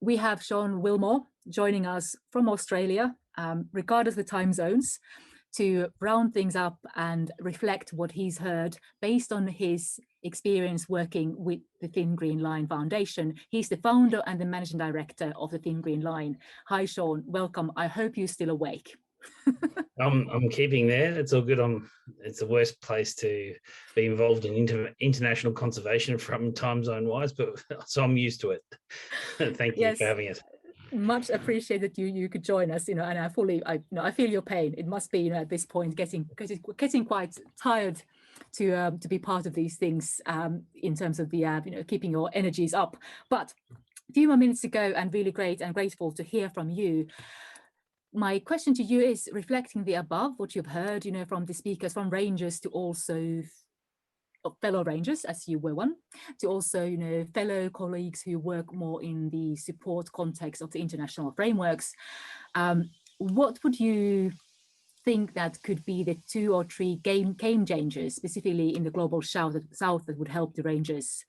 we have Sean Willmore joining us from Australia, regardless of the time zones, to round things up and reflect what he's heard based on his experience working with the Thin Green Line Foundation. He's the founder and the managing director of the Thin Green Line. Hi, Sean, welcome. I hope you're still awake. I'm keeping there. It's all good. It's the worst place to be involved in international conservation from time zone wise, but so I'm used to it. Thank you for having us. Much appreciated you could join us, and I feel your pain. It must be, at this point getting quite tired to be part of these things in terms of the keeping your energies up. But a few more minutes to go, and really great and grateful to hear from you. My question to you is reflecting the above, what you've heard, from the speakers, from rangers to also fellow rangers, as you were one, to also, fellow colleagues who work more in the support context of the international frameworks. What would you think that could be the 2 or 3 game changers, specifically in the global south, that would help the rangers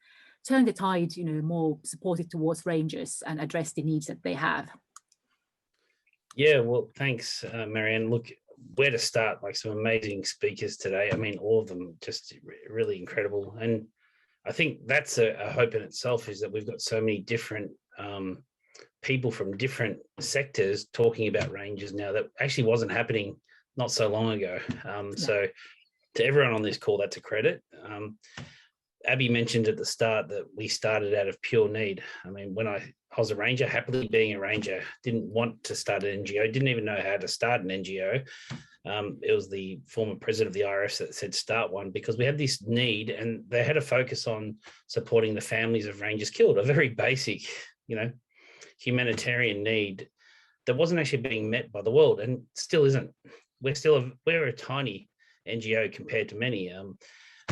turn the tide, more supported towards rangers and address the needs that they have? Yeah, well, thanks, Marianne. Look, where to start? Like, some amazing speakers today. I mean, all of them just really incredible. And I think that's a hope in itself, is that we've got so many different people from different sectors talking about rangers now. That actually wasn't happening not so long ago. So to everyone on this call, that's a credit. Abby mentioned at the start that we started out of pure need. I mean, when I was a ranger, happily being a ranger, didn't want to start an NGO, didn't even know how to start an NGO. It was the former president of the IRF that said start one, because we had this need, and they had a focus on supporting the families of rangers killed, a very basic, humanitarian need that wasn't actually being met by the world, and still isn't. We're a tiny NGO compared to many,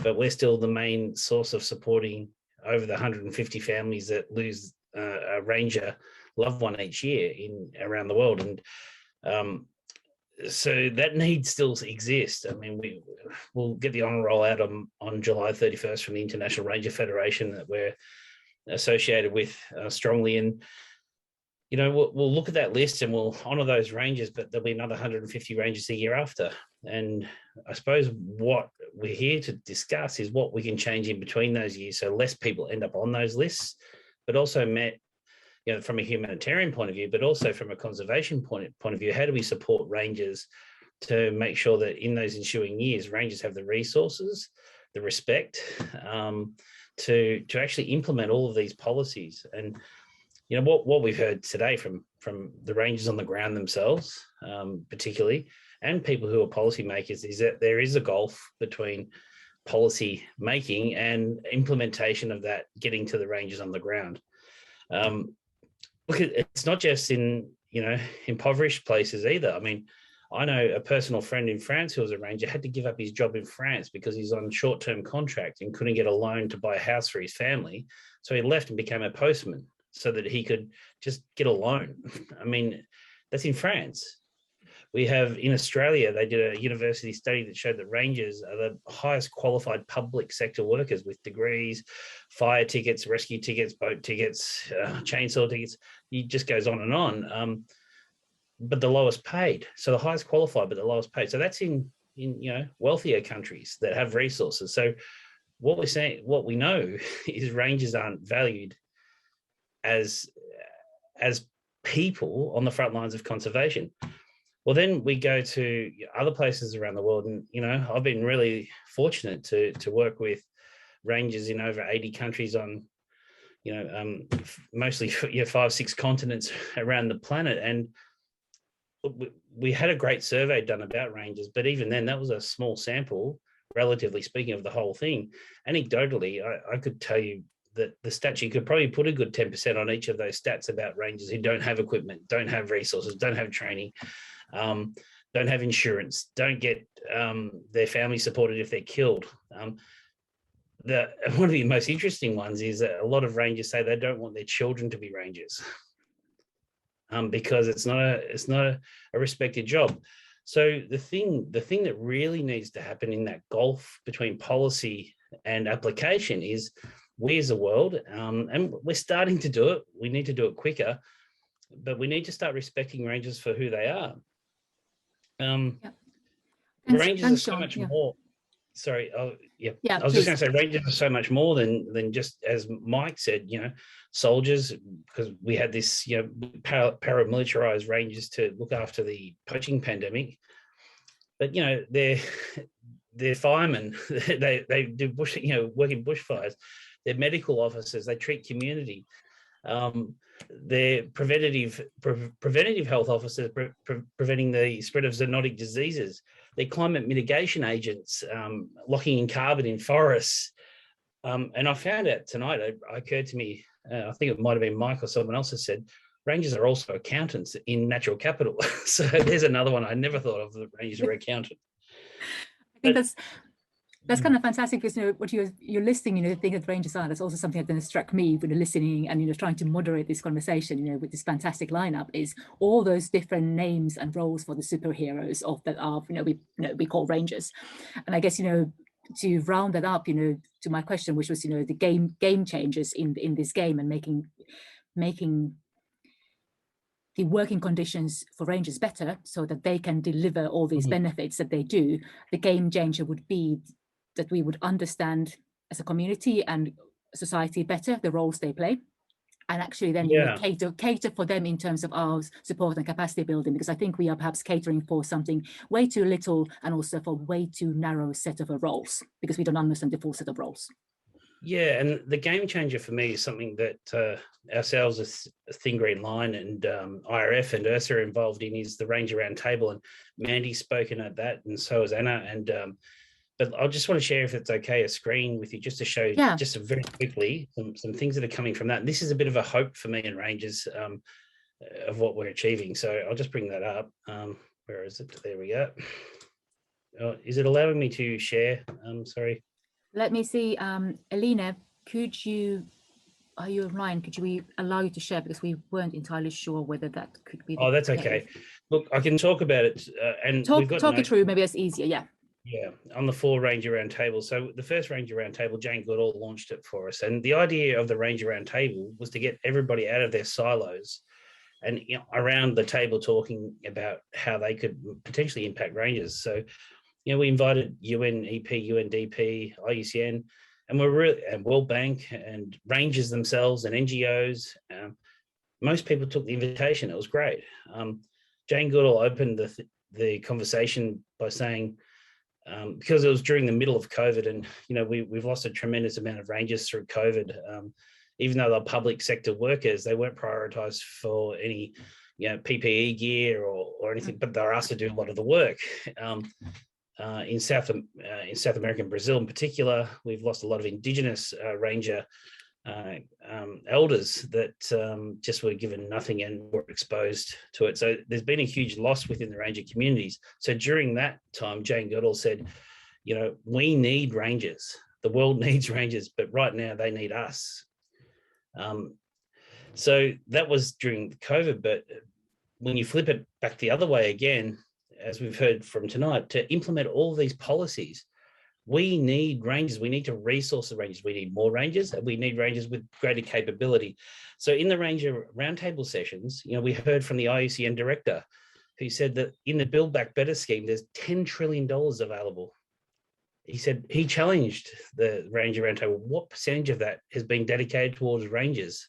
but we're still the main source of supporting over the 150 families that lose a ranger loved one each year around the world. And so that need still exists. I mean, we'll get the honour roll out on July 31st from the International Ranger Federation that we're associated with strongly. And we'll look at that list and we'll honour those rangers, but there'll be another 150 rangers a year after. And I suppose what we're here to discuss is what we can change in between those years, so less people end up on those lists, but also from a humanitarian point of view, but also from a conservation point of view. How do we support rangers to make sure that in those ensuing years, rangers have the resources, the respect to actually implement all of these policies? And what we've heard today from the rangers on the ground themselves, particularly, and people who are policymakers, is that there is a gulf between policy making and implementation of that getting to the rangers on the ground. Look, it's not just in impoverished places either. I mean, I know a personal friend in France who was a ranger, had to give up his job in France because he's on short-term contract and couldn't get a loan to buy a house for his family. So he left and became a postman so that he could just get a loan. I mean, that's in France. We have in Australia, they did a university study that showed that rangers are the highest qualified public sector workers with degrees, fire tickets, rescue tickets, boat tickets, chainsaw tickets. It just goes on and on. But the lowest paid. So the highest qualified, but the lowest paid. So that's in wealthier countries that have resources. So what we know is rangers aren't valued as people on the front lines of conservation. Well, then we go to other places around the world, and I've been really fortunate to work with rangers in over 80 countries on, mostly 5-6 continents around the planet. And we had a great survey done about rangers, but even then, that was a small sample, relatively speaking, of the whole thing. Anecdotally, I could tell you that the stats, you could probably put a good 10% on each of those stats about rangers who don't have equipment, don't have resources, don't have training, don't have insurance, don't get their family supported if they're killed. One of the most interesting ones is that a lot of rangers say they don't want their children to be rangers because it's not a respected job. So the thing that really needs to happen in that gulf between policy and application is we as a world, and we're starting to do it. We need to do it quicker, but we need to start respecting rangers for who they are. Rangers are so much more. Sorry, I was just going to say rangers are so much more than just, as Mike said, soldiers, because we had this, paramilitarized rangers to look after the poaching pandemic. But they're firemen. they do work in bushfires. They're medical officers. They treat community. They're preventative health officers, preventing the spread of zoonotic diseases. They're climate mitigation agents, locking in carbon in forests. And I found out tonight, it occurred to me, I think it might have been Mike or someone else has said, rangers are also accountants in natural capital. So there's another one I never thought of, the rangers are accountant. I think that's kind of fantastic, because what you're listing, the thing that rangers are, that's also something that struck me when listening and trying to moderate this conversation, with this fantastic lineup, is all those different names and roles for the superheroes that are we call rangers. And I guess to round that up, to my question, which was the game changers in this game, and making the working conditions for rangers better so that they can deliver all these benefits that they do. The game changer would be that we would understand as a community and society better the roles they play, and actually then cater for them in terms of our support and capacity building, because I think we are perhaps catering for something way too little and also for way too narrow set of roles, because we don't understand the full set of roles. Yeah, and the game changer for me is something that ourselves as Thin Green Line and IRF and Ursa are involved in, is the Ranger Roundtable, and Mandy's spoken at that, and so has Anna. And but I just want to share, if it's okay, a screen with you just to show just very quickly some things that are coming from that. And this is a bit of a hope for me and Rangers of what we're achieving. So I'll just bring that up. Where is it? There we go. Is it allowing me to share? Sorry. Let me see. Elena, are you online? Could we allow you to share, because we weren't entirely sure whether that could be. That's okay. Look, I can talk about it, and talk it through. Maybe it's easier. Yeah, on the 4 Ranger Roundtable. So the first Ranger Roundtable, Jane Goodall launched it for us. And the idea of the Ranger Roundtable was to get everybody out of their silos and around the table talking about how they could potentially impact rangers. So, we invited UNEP, UNDP, IUCN, and World Bank and rangers themselves and NGOs. Most people took the invitation. It was great. Jane Goodall opened the conversation by saying, because it was during the middle of COVID, and we've lost a tremendous amount of rangers through COVID. Even though they're public sector workers, they weren't prioritised for any PPE gear or anything, but they're asked to do a lot of the work. In South America and Brazil in particular, we've lost a lot of Indigenous ranger elders that just were given nothing and were exposed to it. So there's been a huge loss within the ranger communities. So during that time, Jane Goodall said, we need rangers. The world needs rangers, but right now they need us. So that was during COVID, but when you flip it back the other way again, as we've heard from tonight, to implement all these policies, we need rangers. We need to resource the rangers. We need more rangers, and we need rangers with greater capability. So in the Ranger Roundtable sessions, we heard from the IUCN director, who said that in the Build Back Better scheme, there's $10 trillion available. He said he challenged the Ranger Roundtable. What percentage of that has been dedicated towards rangers?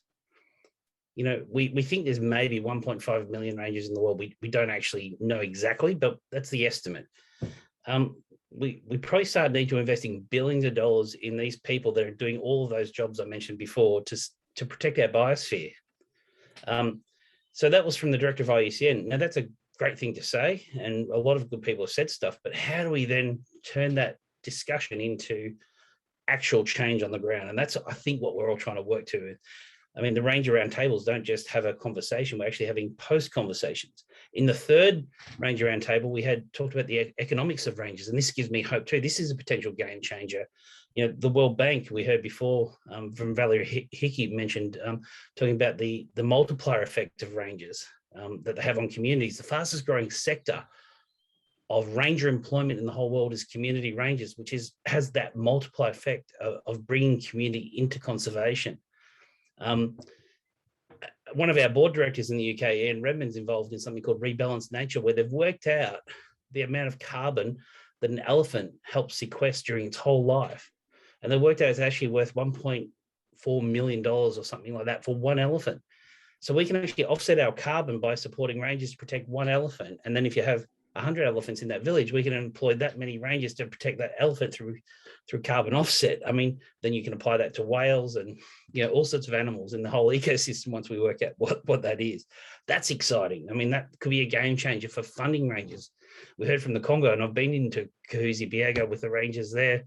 We think there's maybe 1.5 million rangers in the world. We don't actually know exactly, but that's the estimate. We probably need to investing billions of dollars in these people that are doing all of those jobs I mentioned before to protect our biosphere. So that was from the director of IUCN. Now that's a great thing to say, and a lot of good people have said stuff, but how do we then turn that discussion into actual change on the ground? And that's, I think, what we're all trying to work to. I mean, the Ranger Roundtables don't just have a conversation, we're actually having post-conversations. In the 3rd Ranger Roundtable, we had talked about the economics of rangers, and this gives me hope too. This is a potential game changer. The World Bank, we heard before from Valerie Hickey mentioned, talking about the multiplier effect of rangers that they have on communities. The fastest growing sector of ranger employment in the whole world is community rangers, which has that multiply effect of bringing community into conservation. One of our board directors in the UK, Ian Redmond's involved in something called Rebalance Nature, where they've worked out the amount of carbon that an elephant helps sequester during its whole life. And they worked out it's actually worth $1.4 million or something like that for one elephant. So we can actually offset our carbon by supporting rangers to protect one elephant. And then if you have 100 elephants in that village, we can employ that many rangers to protect that elephant through carbon offset. I mean, then you can apply that to whales and, you know, all sorts of animals in the whole ecosystem once we work out what that is. That's exciting. I mean, that could be a game changer for funding rangers. We heard from the Congo, and I've been into Kahuzi Biega with the rangers there,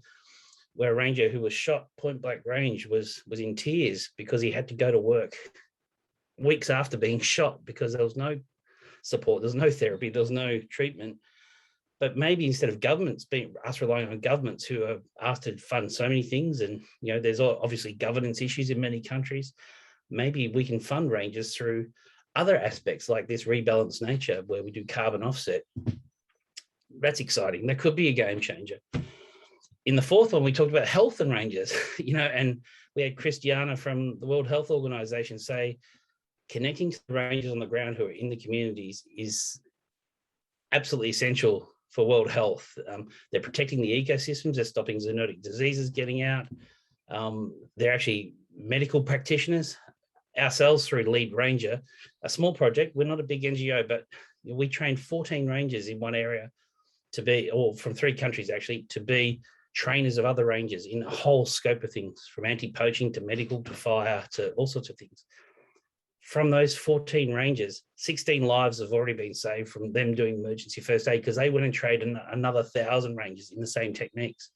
where a ranger who was shot point blank range was in tears because he had to go to work weeks after being shot because there was no support, there's no therapy, there's no treatment. But maybe instead of governments us relying on governments who are asked to fund so many things, and you know, there's obviously governance issues in many countries, maybe we can fund rangers through other aspects like this Rebalance Nature, where we do carbon offset. That's exciting. That could be a game changer. In the fourth one, we talked about health and rangers, you know, and we had Christiana from the World Health Organization say, connecting to the rangers on the ground who are in the communities is absolutely essential for world health. They're protecting the ecosystems, they're stopping zoonotic diseases getting out. They're actually medical practitioners. Ourselves through Lead Ranger, a small project, we're not a big NGO, but we trained 14 rangers in one area to be, or from 3 countries actually, to be trainers of other rangers in a whole scope of things, from anti-poaching to medical to fire to all sorts of things. From those 14 rangers, 16 lives have already been saved from them doing emergency first aid because they went and trained another 1,000 rangers in the same techniques.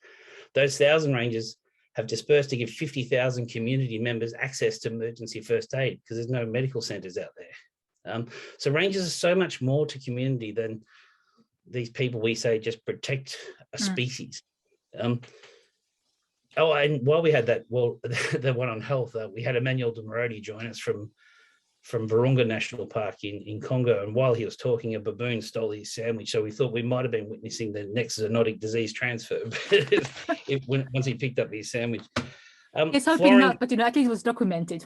Those 1,000 rangers have dispersed to give 50,000 community members access to emergency first aid because there's no medical centres out there. So rangers are so much more to community than these people we say just protect a species. And while we had that, well, the one on health, we had Emmanuel de Morodi join us from Virunga National Park in Congo, and while he was talking, a baboon stole his sandwich. So we thought we might have been witnessing the next zoonotic disease transfer once he picked up his sandwich. It's hoping not, but you know, at least it was documented.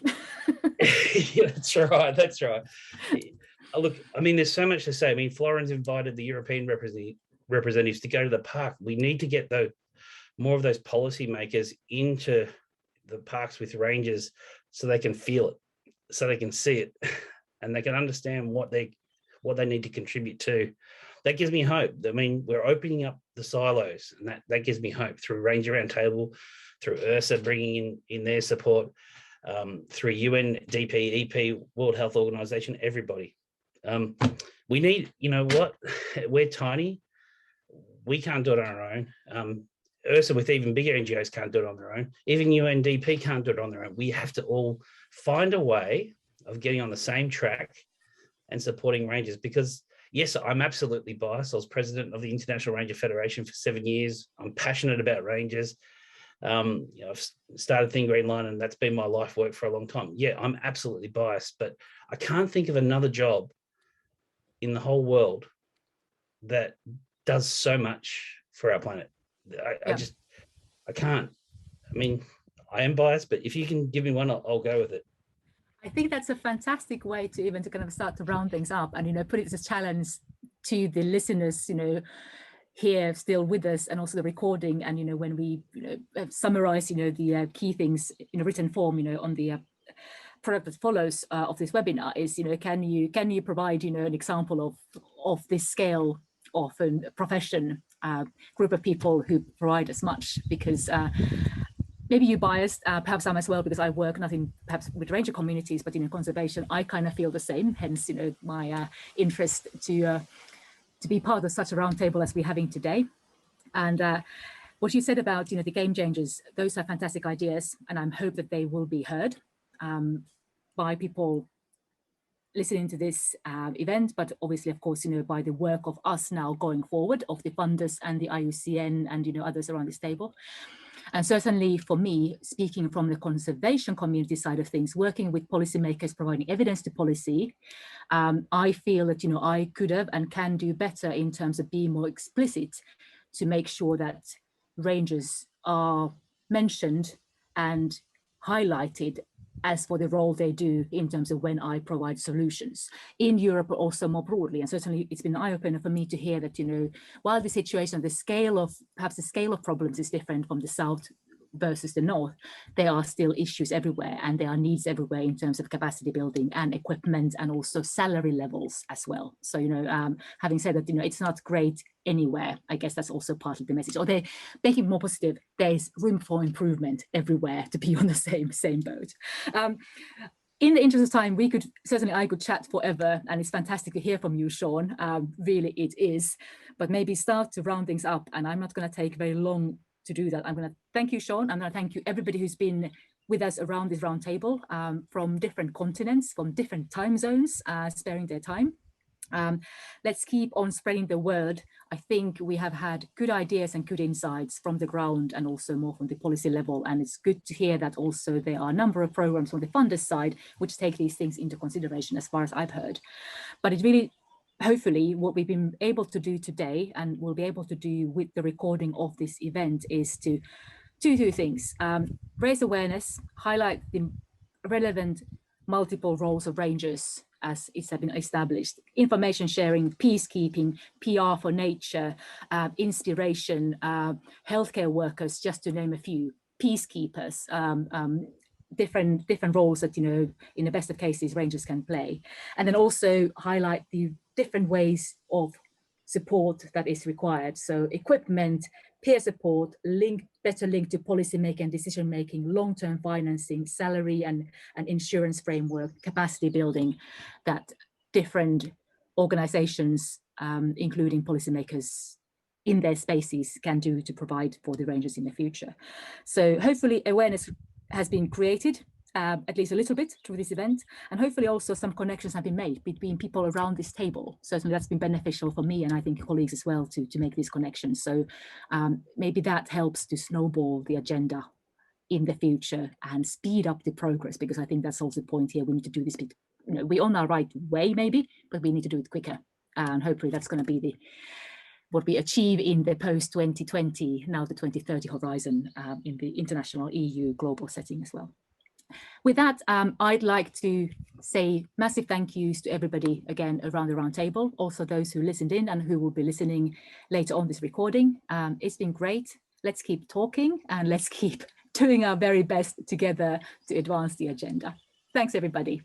Yeah, that's right. That's right. Look, I mean, there's so much to say. I mean, Florence invited the European representatives to go to the park. We need to get more of those policymakers into the parks with rangers so they can feel it, so they can see it, and they can understand what they need to contribute to. That gives me hope. I mean, we're opening up the silos, and that gives me hope through Ranger Roundtable, through URSA bringing in their support, through UNDP, EP, World Health Organization, everybody. We need, you know what, we're tiny. We can't do it on our own. URSA with even bigger NGOs can't do it on their own. Even UNDP can't do it on their own. We have to all find a way of getting on the same track and supporting rangers, because yes, I'm absolutely biased. I was president of the International Ranger Federation for 7 years. I'm passionate about rangers. You know, I've started Thin Green Line, and that's been my life work for a long time. Yeah, I'm absolutely biased, but I can't think of another job in the whole world that does so much for our planet. I can't. I mean, I am biased, but if you can give me one, I'll go with it. I think that's a fantastic way to kind of start to round things up, and, you know, put it as a challenge to the listeners, you know, here still with us, and also the recording. And, you know, when we, you know, summarize, you know, the key things in a written form, you know, on the product that follows of this webinar is, you know, can you provide, you know, an example of this scale of a profession, group of people who provide as much? Because maybe you're biased, perhaps I'm as well, because I work nothing perhaps with ranger communities, but in conservation, I kind of feel the same. Hence, you know, my interest to be part of such a roundtable as we're having today. And what you said about, you know, the game changers, those are fantastic ideas, and I hope that they will be heard by people listening to this event, but obviously, of course, you know, by the work of us now going forward, of the funders and the IUCN and, you know, others around this table. And certainly for me, speaking from the conservation community side of things, working with policymakers, providing evidence to policy, I feel that, I could have and can do better in terms of being more explicit to make sure that rangers are mentioned and highlighted as for the role they do in terms of when I provide solutions in Europe, but also more broadly. And certainly it's been an eye-opener for me to hear that, while the situation, perhaps the scale of problems is different from the South versus the North, there are still issues everywhere, and there are needs everywhere in terms of capacity building and equipment, and also salary levels as well. So, having said that, it's not great anywhere. I guess that's also part of the message. Or they make it more positive. There's room for improvement everywhere to be on the same boat. In the interest of time, I could chat forever, and it's fantastic to hear from you, Sean. Really, it is. But maybe start to round things up, and I'm not going to take very long to do that. I'm going to thank you, Sean. I'm going to thank you, everybody who's been with us around this round table, from different continents, from different time zones, sparing their time. Let's keep on spreading the word. I think we have had good ideas and good insights from the ground, and also more from the policy level. And it's good to hear that also there are a number of programs on the funders side which take these things into consideration, as far as I've heard. But it really, hopefully, what we've been able to do today, and we'll be able to do with the recording of this event, is to do things: raise awareness, highlight the relevant multiple roles of rangers as it's been established, information sharing, peacekeeping, PR for nature, inspiration, healthcare workers, just to name a few, peacekeepers, different roles that, in the best of cases, rangers can play. And then also highlight the different ways of support that is required. So equipment, peer support, better link to policy making and decision making, long-term financing, salary and insurance framework, capacity building, that different organizations, including policymakers in their spaces, can do to provide for the rangers in the future. So hopefully awareness has been created, at least a little bit, through this event, and hopefully also some connections have been made between people around this table. Certainly that's been beneficial for me, and I think colleagues as well, to make these connections. So maybe that helps to snowball the agenda in the future and speed up the progress, because I think that's also the point here. We need to do this bit, we're on our right way maybe, but we need to do it quicker. And hopefully that's going to be what we achieve in the post-2020, now the 2030 horizon, in the international EU global setting as well. With that, I'd like to say massive thank yous to everybody again around the round table, also those who listened in and who will be listening later on this recording. It's been great. Let's keep talking, and let's keep doing our very best together to advance the agenda. Thanks, everybody.